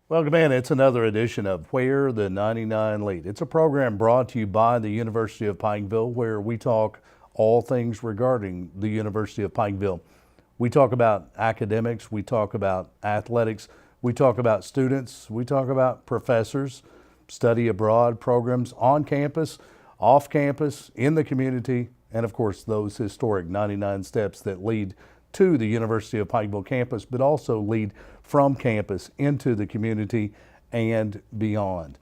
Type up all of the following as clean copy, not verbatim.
Welcome in. It's another edition of Where the 99 Lead. It's a program brought to you by the University of Pikeville where we talk all things regarding the University of Pikeville. We talk about academics, we talk about athletics, we talk about students, we talk about professors, study abroad programs on campus, off campus, in the community, and of course those historic 99 steps that lead to the University of Pikeville campus, but also lead from campus into the community and beyond.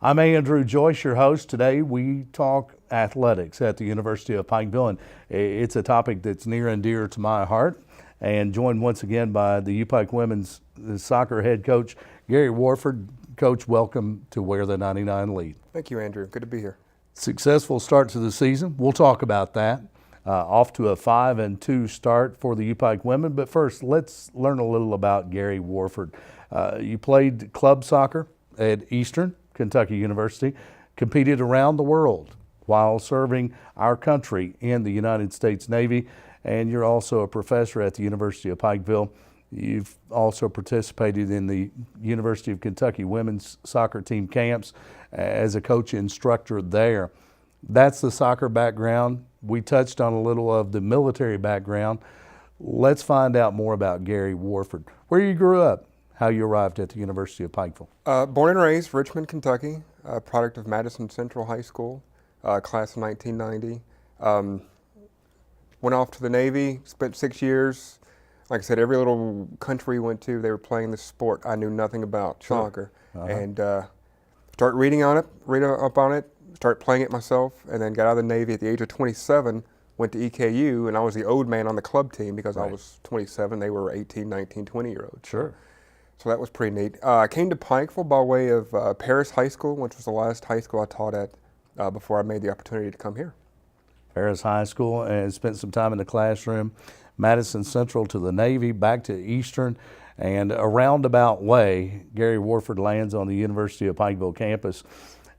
I'm Andrew Joyce, your host. Today we talk athletics at the University of Pikeville, and it's a topic that's near and dear to my heart. And joined once again by the UPike women's soccer head coach, Gary Warford. Coach, welcome to Where the 99 Lead. Thank you, Andrew. Good to be here. Successful start to the season. We'll talk about that. Off to a 5-2 start for the UPike women. But first, let's learn a little about Gary Warford. You played club soccer at Eastern Kentucky University, competed around the world while serving our country in the United States Navy, and you're also a professor at the University of Pikeville. You've also participated in the University of Kentucky women's soccer team camps as a coach instructor there. That's the soccer background. We touched on a little of the military background. Let's find out more about Gary Warford. Where you grew up, how you arrived at the University of Pikeville. Born and raised Richmond, Kentucky, product of Madison Central High School, class of 1990. Went off to the Navy, spent 6 years. Like I said, every little country we went to, they were playing this sport I knew nothing about, soccer. And start reading up on it, start playing it myself, and then got out of the Navy at the age of 27, went to EKU, and I was the old man on the club team because I was 27. They were 18, 19, 20-year-olds. Sure. So that was pretty neat. I came to Pikeville by way of Paris High School, which was the last high school I taught at before I made the opportunity to come here. Paris High School, and spent some time in the classroom. Madison Central to the Navy, back to Eastern, and a roundabout way, Gary Warford lands on the University of Pikeville campus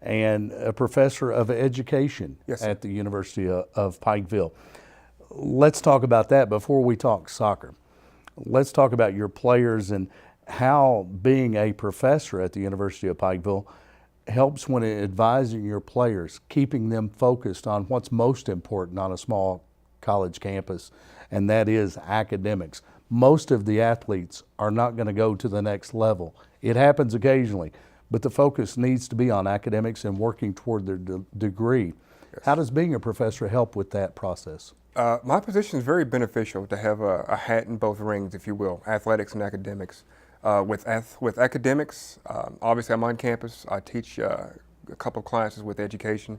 and a professor of education at the University of Pikeville. Let's talk about that before we talk soccer. Let's talk about your players and how being a professor at the University of Pikeville helps when advising your players, keeping them focused on what's most important on a small college campus, and that is academics. Most of the athletes are not going to go to the next level. It happens occasionally, but the focus needs to be on academics and working toward their degree. Yes. How does being a professor help with that process? My position is very beneficial to have a hat in both rings, if you will, athletics and academics. With academics, obviously I'm on campus. I teach a couple of classes with education,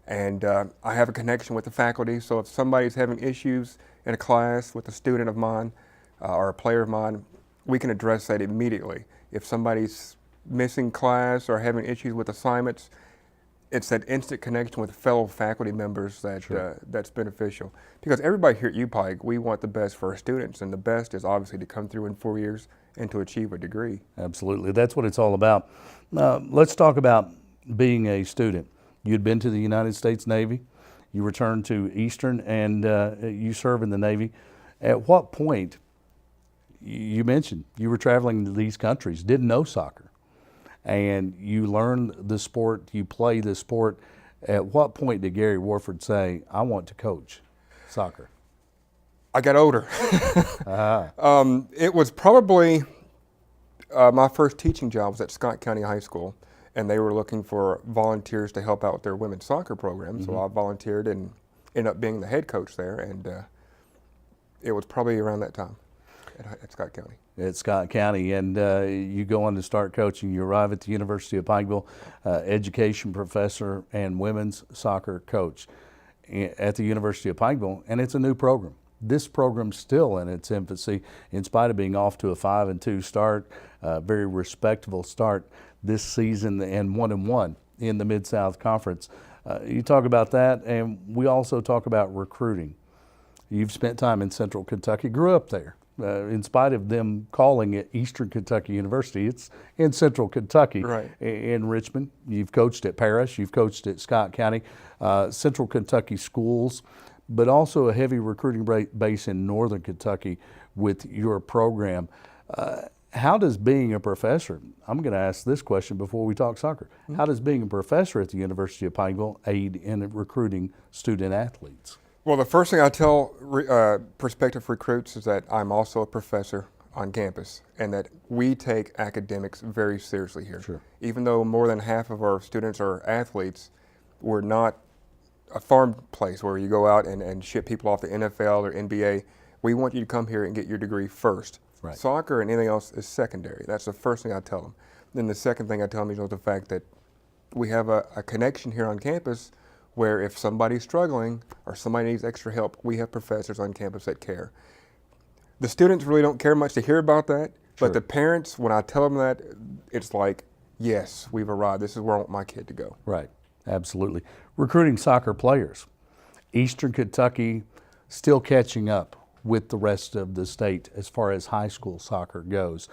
and I have a connection with the faculty. So if somebody's having issues in a class with a student of mine or a player of mine, we can address that immediately. If somebody's missing class or having issues with assignments, it's that instant connection with fellow faculty members that that's beneficial. Because everybody here at UPike, we want the best for our students, and the best is obviously to come through in 4 years and to achieve a degree. Absolutely, that's what it's all about. Let's talk about being a student. You'd been to the United States Navy, you returned to Eastern, and you serve in the Navy. At what point, you mentioned you were traveling to these countries, didn't know soccer, and you learned the sport, you play the sport. At what point did Gary Warford say, I want to coach soccer? I got older. It was probably my first teaching job was at Scott County High School, and they were looking for volunteers to help out with their women's soccer program. So I volunteered and ended up being the head coach there, and it was probably around that time at Scott County. At Scott County, and you go on to start coaching. You arrive at the University of Pikeville, education professor and women's soccer coach at the University of Pikeville, and it's a new program. This program's still in its infancy, in spite of being off to a 5-2 start, very respectable start this season, and 1-1 in the Mid-South Conference. You talk about that, and we also talk about recruiting. You've spent time in Central Kentucky, grew up there. In spite of them calling it Eastern Kentucky University, it's in Central Kentucky, in Richmond. You've coached at Paris, you've coached at Scott County, Central Kentucky schools, but also a heavy recruiting base in Northern Kentucky with your program. How does being a professor, I'm going to ask this question before we talk soccer, how does being a professor at the University of Pikeville aid in recruiting student athletes? Well, the first thing I tell prospective recruits is that I'm also a professor on campus and that we take academics very seriously here. Sure. Even though more than half of our students are athletes, we're not a farm place where you go out and ship people off to NFL or NBA. We want you to come here and get your degree first. Right. Soccer and anything else is secondary. That's the first thing I tell them. Then the second thing I tell them is the fact that we have a connection here on campus where if somebody's struggling or somebody needs extra help, we have professors on campus that care. The students really don't care much to hear about that, Sure. but the parents, when I tell them that, it's like, yes, we've arrived. This is where I want my kid to go. Right, absolutely. Recruiting soccer players. Eastern Kentucky still catching up with the rest of the state as far as high school soccer goes.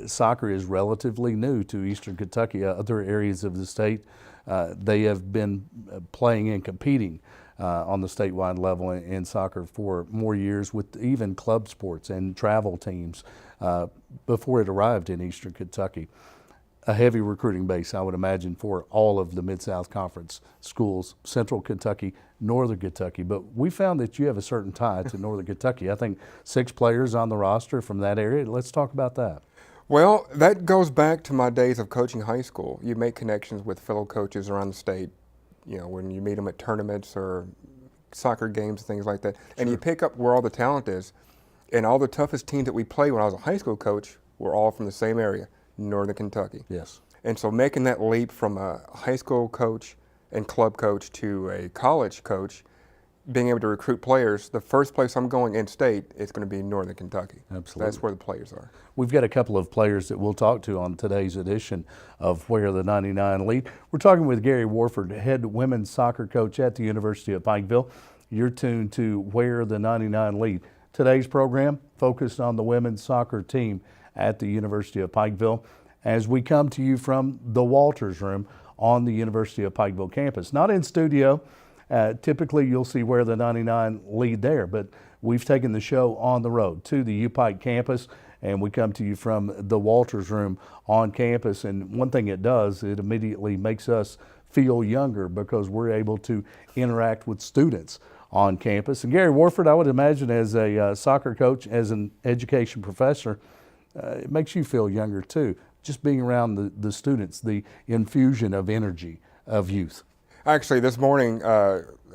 Soccer is relatively new to Eastern Kentucky. Other areas of the state, they have been playing and competing on the statewide level in soccer for more years, with even club sports and travel teams before it arrived in Eastern Kentucky. A heavy recruiting base, I would imagine, for all of the Mid-South Conference schools, Central Kentucky, Northern Kentucky. But we found that you have a certain tie to Northern Kentucky. I think 6 players on the roster from that area. Let's talk about that. Well, that goes back to my days of coaching high school. You make connections with fellow coaches around the state, you know, when you meet them at tournaments or soccer games, things like that. And you pick up where all the talent is. And all the toughest teams that we played when I was a high school coach were all from the same area, Northern Kentucky. Yes. And so making that leap from a high school coach and club coach to a college coach, being able to recruit players, the first place I'm going in state is going to be Northern Kentucky. Absolutely. That's where the players are. We've got a couple of players that we'll talk to on today's edition of Where the 99 Lead. We're talking with Gary Warford, head women's soccer coach at the University of Pikeville. You're tuned to Where the 99 Lead. Today's program focused on the women's soccer team at the University of Pikeville as we come to you from the Walters Room on the University of Pikeville campus. Not in studio. Typically you'll see Where the 99 Lead there, but we've taken the show on the road to the UPike campus, and we come to you from the Walters Room on campus. And one thing it does, it immediately makes us feel younger because we're able to interact with students on campus. And Gary Warford, I would imagine as a soccer coach, as an education professor, it makes you feel younger too, just being around the students, the infusion of energy of youth. Actually, this morning,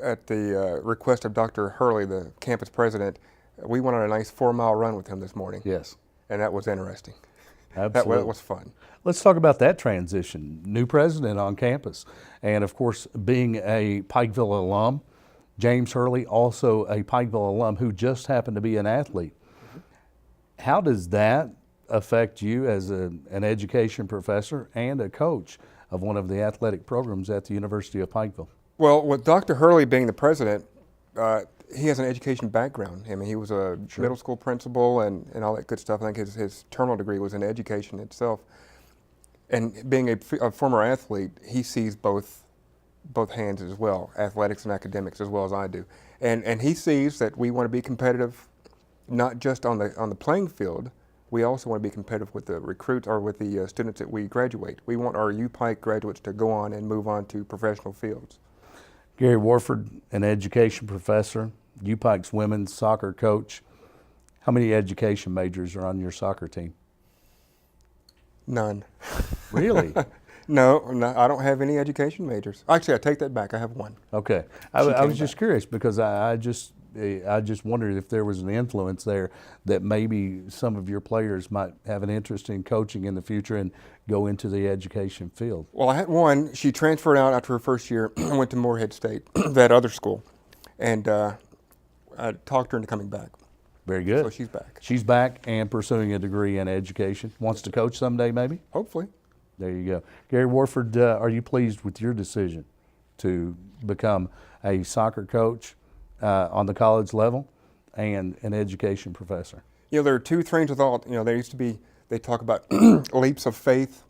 at the request of Dr. Hurley, the campus president, we went on a nice 4-mile run with him this morning. Yes. And that was interesting. Absolutely. That was fun. Let's talk about that transition. New president on campus, and of course, being a Pikeville alum, James Hurley, also a Pikeville alum who just happened to be an athlete. How does that affect you as an education professor and a coach of one of the athletic programs at the University of Pikeville? Well, with Dr. Hurley being the president, he has an education background. I mean, he was a middle school principal and all that good stuff. I think his terminal degree was in education itself. And being a former athlete, he sees both hands as well, athletics and academics, as well as I do. And he sees that we want to be competitive, not just on the playing field. We also want to be competitive with the recruits or with the students that we graduate. We want our UPike graduates to go on and move on to professional fields. Gary Warford, an education professor, UPike's women's soccer coach. How many education majors are on your soccer team? None. Really? No, I don't have any education majors. Actually, I take that back. I have one. Okay. I was just curious because I just wondered if there was an influence there that maybe some of your players might have an interest in coaching in the future and go into the education field. Well, I had one. She transferred out after her first year and went to Moorhead State, that other school. And I talked her into coming back. Very good. So she's back. She's back and pursuing a degree in education. Wants to coach someday maybe? Hopefully. There you go. Gary Warford, are you pleased with your decision to become a soccer coach on the college level and an education professor? You know, there are two trains of thought. You know, they talk about leaps of faith,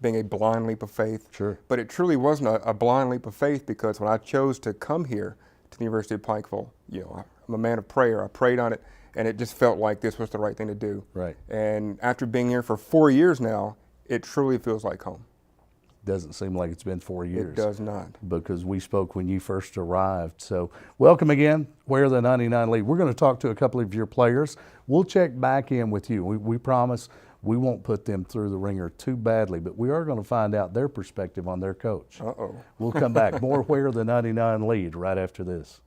being a blind leap of faith. Sure. But it truly wasn't a blind leap of faith, because when I chose to come here to the University of Pikeville. You know, I'm a man of prayer. I prayed on it, and it just felt like this was the right thing to do. Right. And after being here for 4 years now, it truly feels like home. Doesn't seem like it's been 4 years. It does not. Because we spoke when you first arrived. So welcome again, Wear the 99 Lead. We're going to talk to a couple of your players. We'll check back in with you. We promise we won't put them through the ringer too badly, but we are going to find out their perspective on their coach. Uh-oh. We'll come back. More Wear the 99 Lead right after this.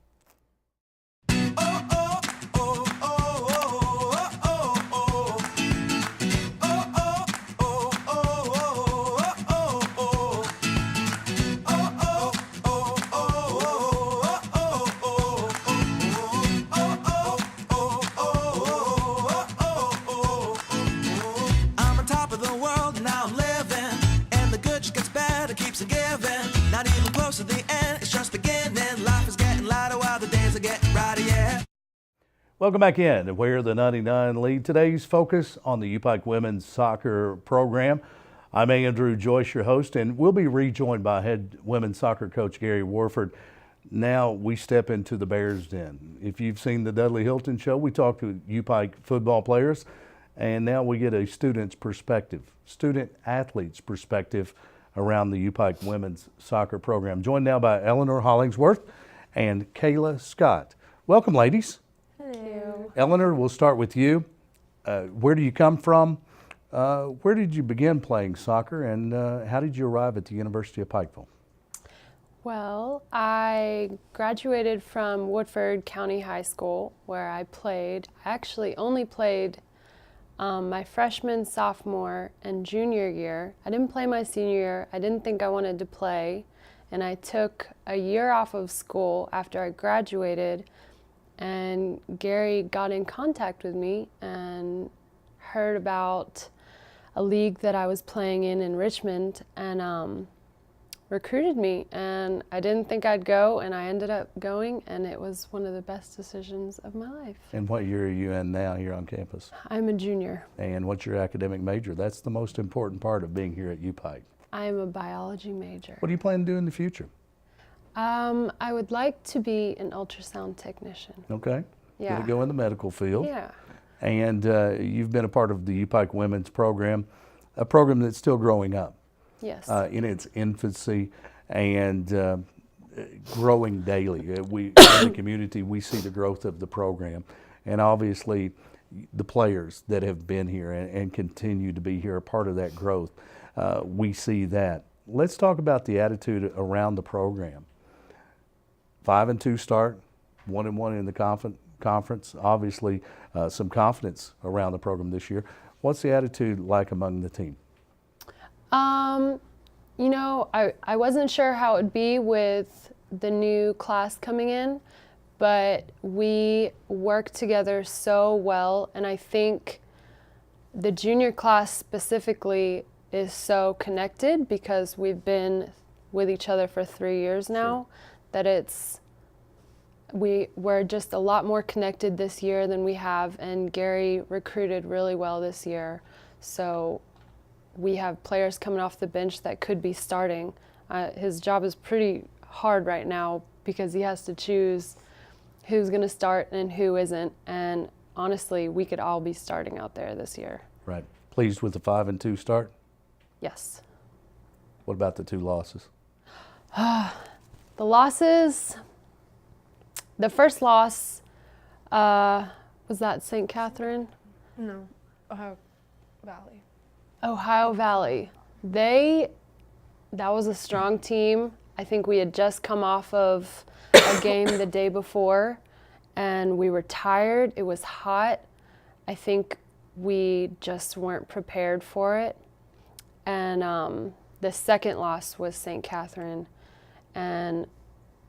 Welcome back in to Wear the 99 Lead. Today's focus on the UPike women's soccer program. I'm Andrew Joyce, your host, and we'll be rejoined by head women's soccer coach Gary Warford. Now we step into the Bears Den. If you've seen the Dudley Hilton show, we talk to UPike football players, and now we get a student's perspective, student athlete's perspective around the UPike women's soccer program. Joined now by Eleanor Hollingsworth and Kayla Scott. Welcome, ladies. Hello. Eleanor, we'll start with you. Where do you come from? Where did you begin playing soccer, and how did you arrive at the University of Pikeville? Well, I graduated from Woodford County High School, where I played. I actually only played my freshman, sophomore, and junior year. I didn't play my senior year. I didn't think I wanted to play, and I took a year off of school after I graduated. And Gary got in contact with me and heard about a league that I was playing in Richmond, and recruited me. And I didn't think I'd go, and I ended up going, and it was one of the best decisions of my life. And what year are you in now here on campus? I'm a junior. And what's your academic major? That's the most important part of being here at UPike. I am a biology major. What do you plan to do in the future? I would like to be an ultrasound technician. Okay. Yeah. Going to go in the medical field. Yeah. And you've been a part of the UPike women's program, a program that's still growing up. Yes. In its infancy and growing daily. We in the community, we see the growth of the program, and obviously the players that have been here and continue to be here are part of that growth. We see that. Let's talk about the attitude around the program. 5-2 start, 1-1 in the conference. Obviously, some confidence around the program this year. What's the attitude like among the team? You know, I wasn't sure how it would be with the new class coming in, but we work together so well, and I think the junior class specifically is so connected because we've been with each other for 3 years now, that we're just a lot more connected this year than we have, and Gary recruited really well this year. So we have players coming off the bench that could be starting. His job is pretty hard right now because he has to choose who's going to start and who isn't, and honestly, we could all be starting out there this year. Right. Pleased with the 5-2 start? Yes. What about the 2 losses? The losses, the first loss, was that St. Catherine? No, Ohio Valley. Ohio Valley. That was a strong team. I think we had just come off of a game the day before, and we were tired. It was hot. I think we just weren't prepared for it. And the second loss was St. Catherine, and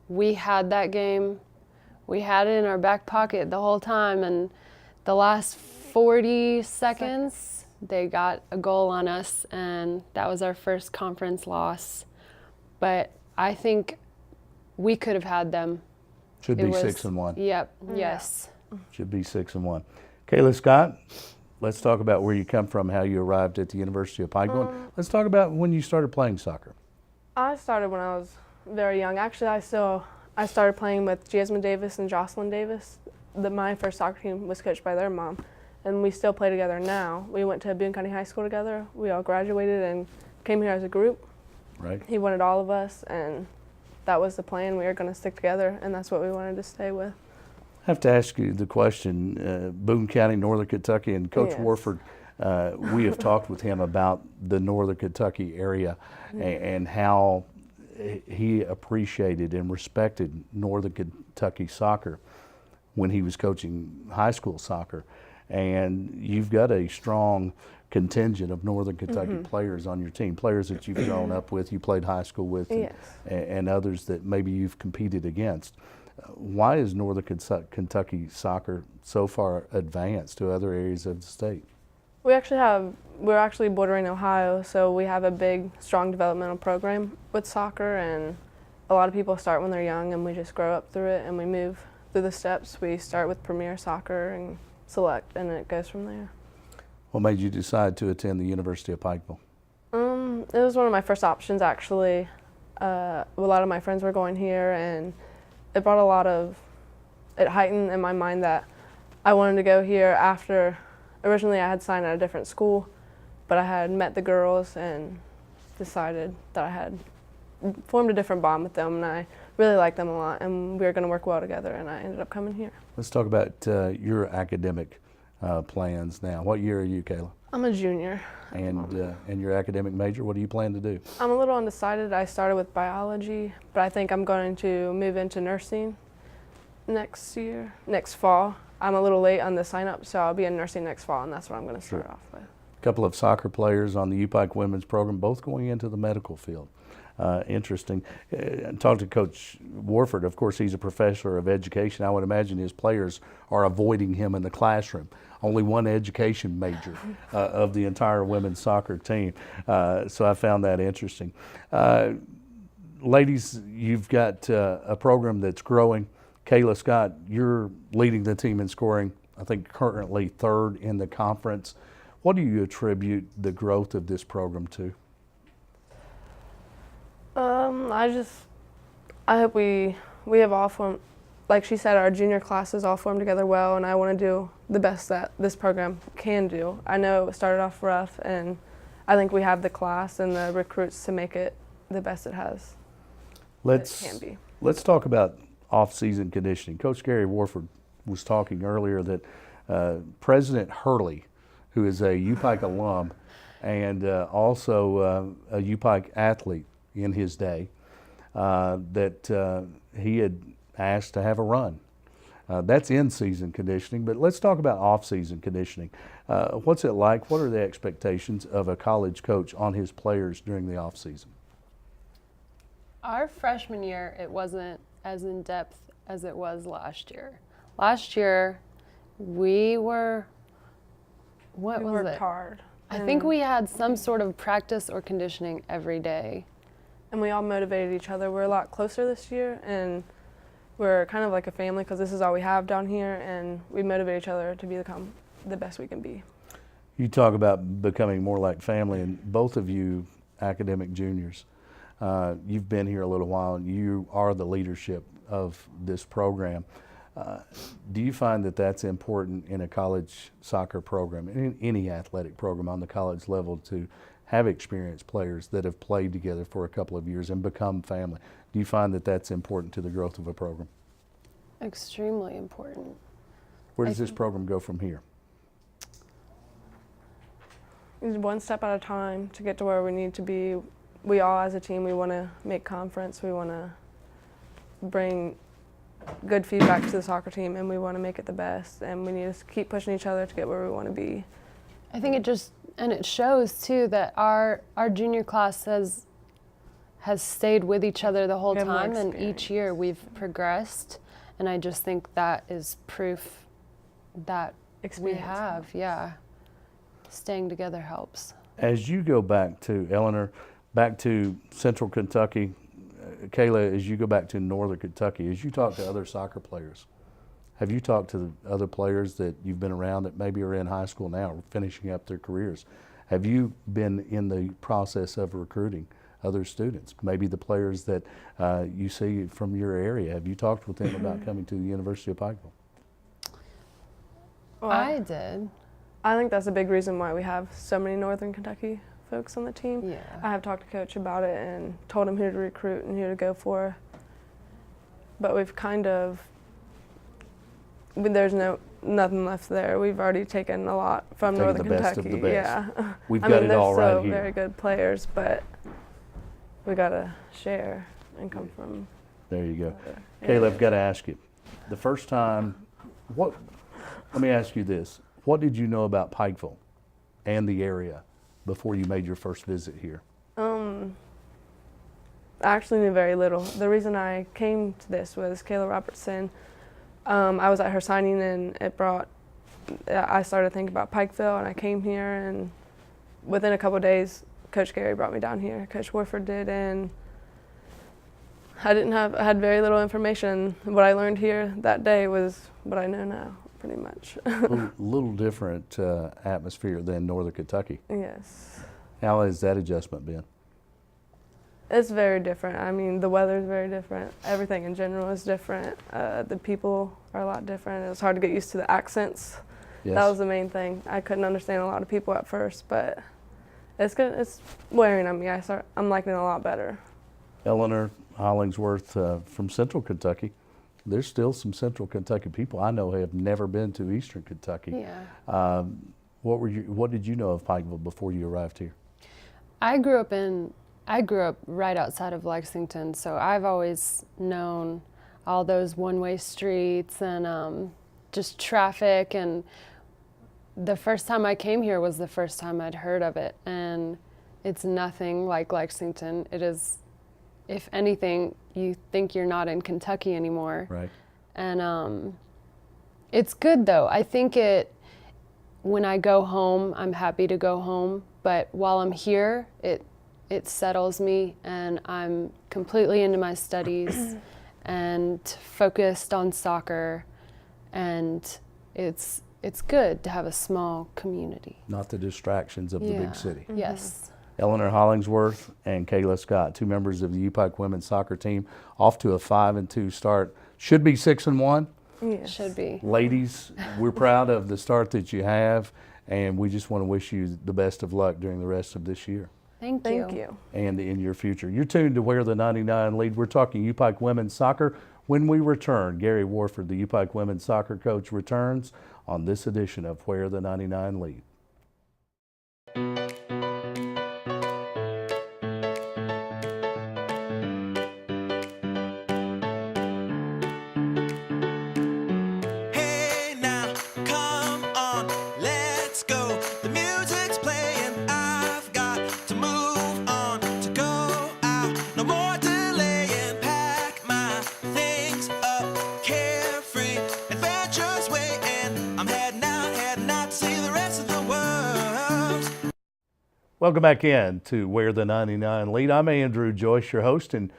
we had that game. We had it in our back pocket the whole time, and the last 40 seconds, they got a goal on us, and that was our first conference loss. But I think we could have had them. Should be 6-1. Yep, Yeah. yes. Should be 6-1. Kayla Scott, let's talk about where you come from, how you arrived at the University of Pikeville. Let's talk about when you started playing soccer. I started when I was very young. Actually, I still I started playing with Jasmine Davis and Jocelyn Davis. My first soccer team was coached by their mom, and we still play together now. We went to Boone County High School together. We all graduated and came here as a group. Right. He wanted all of us, and that was the plan. We were going to stick together, and that's what we wanted to stay with. I have to ask you the question, Boone County, Northern Kentucky, and Coach Yes. Warford, we have talked with him about the Northern Kentucky area and how he appreciated and respected Northern Kentucky soccer when he was coaching high school soccer. And you've got a strong contingent of Northern Kentucky players on your team, players that you've grown up with, you played high school with, Yes. and others that maybe you've competed against. Why is Northern Kentucky soccer so far advanced to other areas of the state? We're actually bordering Ohio, so we have a big, strong developmental program with soccer, and a lot of people start when they're young, and we just grow up through it, and we move through the steps. We start with Premier Soccer and Select, and it goes from there. What made you decide to attend the University of Pikeville? It was one of my first options, actually. A lot of my friends were going here, and it heightened in my mind that I wanted to go here after. Originally, I had signed at a different school, but I had met the girls and decided that I had formed a different bond with them, and I really liked them a lot, and we were going to work well together, and I ended up coming here. Let's talk about your academic plans now. What year are you, Kayla? I'm a junior. And your academic major, what do you plan to do? I'm a little undecided. I started with biology, but I think I'm going to move into nursing next fall. I'm a little late on the sign up, so I'll be in nursing next fall, and that's what I'm going to start off with. A couple of soccer players on the UPike women's program, both going into the medical field. Interesting. Talked to Coach Warford. Of course, he's a professor of education. I would imagine his players are avoiding him in the classroom. Only one education major of the entire women's soccer team. So I found that interesting. Ladies, you've got a program that's growing. Kayla Scott, you're leading the team in scoring, I think currently third in the conference. What do you attribute the growth of this program to? I hope we have all formed, like she said, our junior classes all formed together well, and I want to do the best that this program can do. I know it started off rough, and I think we have the class and the recruits to make it the best it has. It can be. Let's talk about off-season conditioning. Coach Gary Warford was talking earlier that President Hurley, who is a UPike alum and also a UPike athlete in his day, that he had asked to have a run. That's in-season conditioning, but let's talk about off-season conditioning. What's it like? What are the expectations of a college coach on his players during the off-season? Our freshman year, it wasn't as in-depth as it was last year. Last year, we were, what We was worked it? hard. I think we had some sort of practice or conditioning every day. And we all motivated each other. We're a lot closer this year, and we're kind of like a family because this is all we have down here, and we motivate each other to become the best we can be. You talk about becoming more like family, and both of you academic juniors, you've been here a little while, and you are the leadership of this program. Do you find that that's important in a college soccer program, in any athletic program on the college level, to have experienced players that have played together for a couple of years and become family? Do you find that that's important to the growth of a program? Extremely important. Where does this program go from here? It's one step at a time to get to where we need to be. We all, as a team, we want to make conference. We want to bring good feedback to the soccer team, and we want to make it the best. And we need to keep pushing each other to get where we want to be. I think it shows too that our junior class has stayed with each other the whole We have more time, and each experience. year we've progressed. And I just think that is proof that we Experience have, yeah. Staying together helps. As you go back to Eleanor, back to Central Kentucky, Kayla, as you go back to Northern Kentucky, as you talk to other soccer players, have you talked to the other players that you've been around that maybe are in high school now or finishing up their careers? Have you been in the process of recruiting other students, maybe the players that you see from your area? Have you talked with them about coming to the University of Pikeville? Well, I did. I think that's a big reason why we have so many Northern Kentucky folks on the team. Yeah. I have talked to Coach about it and told him who to recruit and who to go for. But we've kind of, there's nothing left there. We've already taken a lot from Taken Northern the best Kentucky. of the best. Yeah. We've I got mean, it all they're right so here. very good players, but we gotta share and come from. There you go. other Kayla, I've areas. got to ask you, the first time, let me ask you this. What did you know about Pikeville and the area before you made your first visit here? I actually knew very little. The reason I came to this was Kayla Robertson. I was at her signing and I started thinking about Pikeville and I came here, and within a couple of days, Coach Gary brought me down here. Coach Warford did, and I had very little information. What I learned here that day was what I know now, pretty much. Little different atmosphere than Northern Kentucky. Yes. How has that adjustment been? It's very different. I mean, the weather's very different. Everything in general is different. The people are a lot different. It was hard to get used to the accents. Yes. That was the main thing. I couldn't understand a lot of people at first, but it's good. It's wearing on me. I'm liking it a lot better. Eleanor Hollingsworth from Central Kentucky. There's still some Central Kentucky people I know have never been to Eastern Kentucky. Yeah. What did you know of Pikeville before you arrived here? I grew up right outside of Lexington, so I've always known all those one-way streets and just traffic. And the first time I came here was the first time I'd heard of it, and it's nothing like Lexington. It is, if anything, you think you're not in Kentucky anymore. Right. And it's good though. I think when I go home, I'm happy to go home, but while I'm here, it settles me, and I'm completely into my studies and focused on soccer, and it's good to have a small community. Not the distractions of the big city. Yes. Eleanor Hollingsworth and Kayla Scott, two members of the UPike women's soccer team, off to a 5-2 start. Should be 6-1. Yes. Should be. Ladies, we're proud of the start that you have, and we just want to wish you the best of luck during the rest of this year Thank you. Thank you. and in your future. You're tuned to Where the 99 Lead. We're talking UPike women's soccer. When we return, Gary Warford, the UPike women's soccer coach, returns on this edition of Where the 99 Lead. Hey now, come on, let's go. The music's playing, I've got to move on, to go out. No more delaying, pack my things up, carefree, adventures waiting. I'm heading out to see the rest of the world. Welcome back in to Where the 99 Lead. I'm Andrew Joyce, your host, and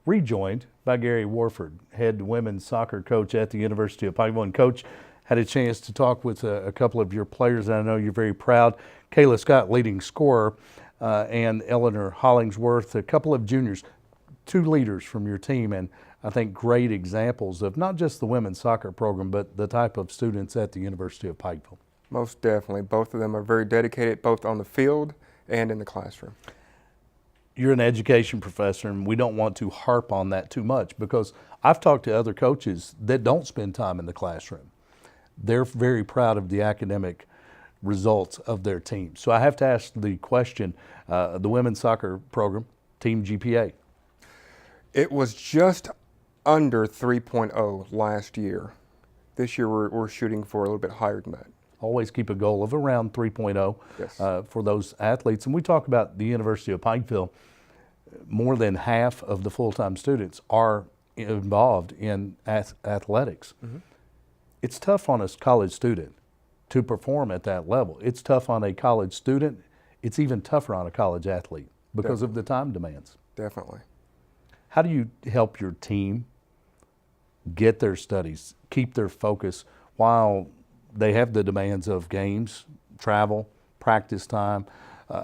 rejoined by Gary Warford, head women's soccer coach at the University of Pikeville. And Coach, had a chance to talk with a couple of your players, and I know you're very proud. Kayla Scott, leading scorer, and Eleanor Hollingsworth, a couple of juniors, two leaders from your team, and I think great examples of not just the women's soccer program, but the type of students at the University of Pikeville. Most definitely. Both of them are very dedicated, both on the field and in the classroom. You're an education professor, and we don't want to harp on that too much because I've talked to other coaches that don't spend time in the classroom. They're very proud of the academic results of their team. So I have to ask the question, the women's soccer program, team GPA. It was just under 3.0 last year. This year we're shooting for a little bit higher than that. Always keep a goal of around 3.0 Yes. for those athletes. And we talk about the University of Pikeville, more than half of the full-time students are involved in athletics. Mm-hmm. It's tough on a college student to perform at that level. It's tough on a college student. It's even tougher on a college athlete because of the time demands. Definitely. How do you help your team get their studies, keep their focus while they have the demands of games, travel, practice time,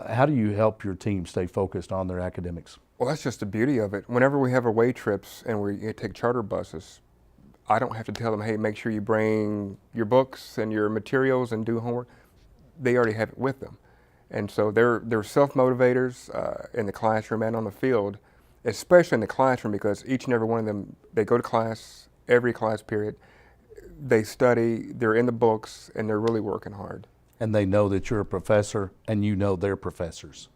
How do you help your team stay focused on their academics? Well, that's just the beauty of it. Whenever we have away trips and we take charter buses, I don't have to tell them, hey, make sure you bring your books and your materials and do homework. They already have it with them. And so they're self-motivators in the classroom and on the field, especially in the classroom, because each and every one of them, they go to class, every class period, they study, they're in the books, and they're really working hard. And they know that you're a professor and you know they're professors.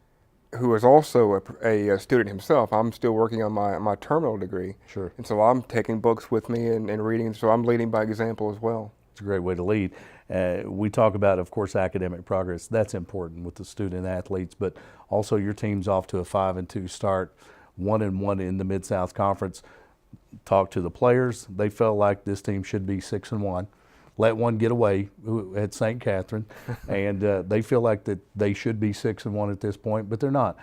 Who is also a student himself. I'm still working on my terminal degree. Sure. And so I'm taking books with me and reading, so I'm leading by example as well. It's a great way to lead. We talk about, of course, academic progress. That's important with the student athletes, but also your team's off to a 5-2 start, 1-1 in the Mid-South Conference. Talk to the players. They felt like this team should be 6-1. Let one get away at St. Catherine, and they feel like that they should be 6-1 at this point, but they're not.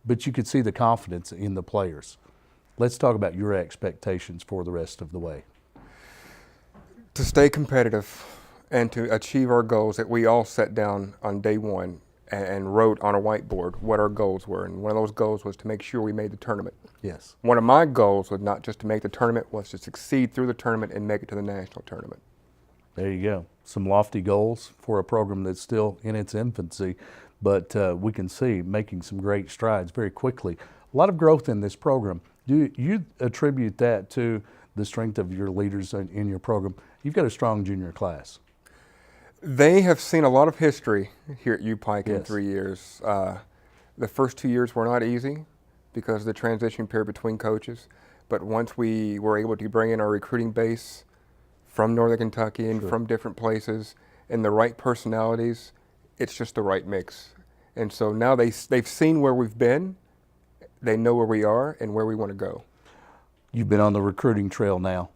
But you could see the confidence in the players. Let's talk about your expectations for the rest of the way. To stay competitive and to achieve our goals that we all set down on day one and wrote on a whiteboard what our goals were. And one of those goals was to make sure we made the tournament. Yes. One of my goals was not just to make the tournament, was to succeed through the tournament and make it to the national tournament. There you go. Some lofty goals for a program that's still in its infancy, but we can see making some great strides very quickly. A lot of growth in this program. Do you attribute that to the strength of your leaders in your program? You've got a strong junior class. They have seen a lot of history here at UPike in Yes. 3 years. The first 2 years were not easy because of the transition period between coaches, but once we were able to bring in our recruiting base from Northern Kentucky and Sure. from different places and the right personalities, it's just the right mix. And so now they've seen where we've been, they know where we are and where we want to go. You've been on the recruiting trail now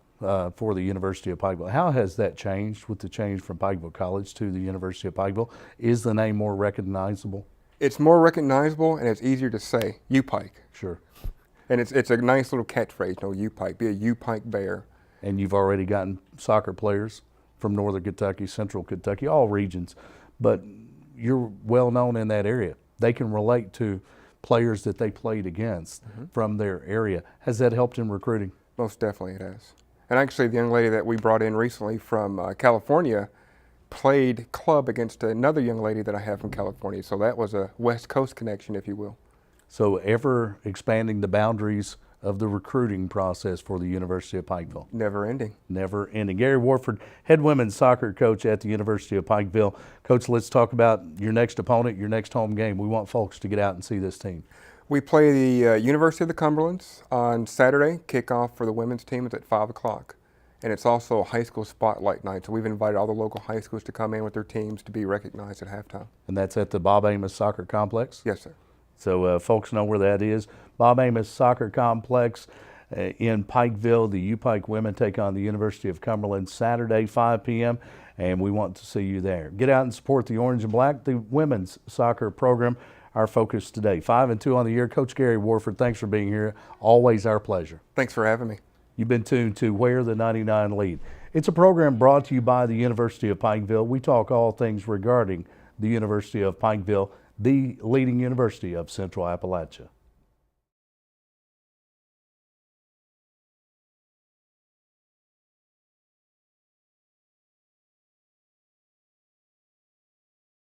for the University of Pikeville. How has that changed with the change from Pikeville College to the University of Pikeville? Is the name more recognizable? It's more recognizable and it's easier to say, UPike. Sure. And it's a nice little catchphrase, UPike, be a UPike Bear. And you've already gotten soccer players from Northern Kentucky, Central Kentucky, all regions, but you're well known in that area. They can relate to players that they played against from their area. Has that helped in recruiting? Most definitely it has. And actually the young lady that we brought in recently from California played club against another young lady that I have from California. So that was a West Coast connection, if you will. So ever expanding the boundaries of the recruiting process for the University of Pikeville. Never ending. Never ending. Gary Warford, head women's soccer coach at the University of Pikeville. Coach, let's talk about your next opponent, your next home game. We want folks to get out and see this team. We play the University of the Cumberlands on Saturday. Kickoff for the women's team is at 5 o'clock. And it's also a high school spotlight night. So we've invited all the local high schools to come in with their teams to be recognized at halftime. And that's at the Bob Amos Soccer Complex. Yes, sir. So folks know where that is. Bob Amos Soccer Complex in Pikeville. The UPike women take on the University of Cumberland Saturday, 5 p.m., and we want to see you there. Get out and support the Orange and Black, the women's soccer program, our focus today. 5-2 on the year. Coach Gary Warford, thanks for being here. Always our pleasure. Thanks for having me. You've been tuned to Where the 99 Lead. It's a program brought to you by the University of Pikeville. We talk all things regarding the University of Pikeville, the leading university of Central Appalachia.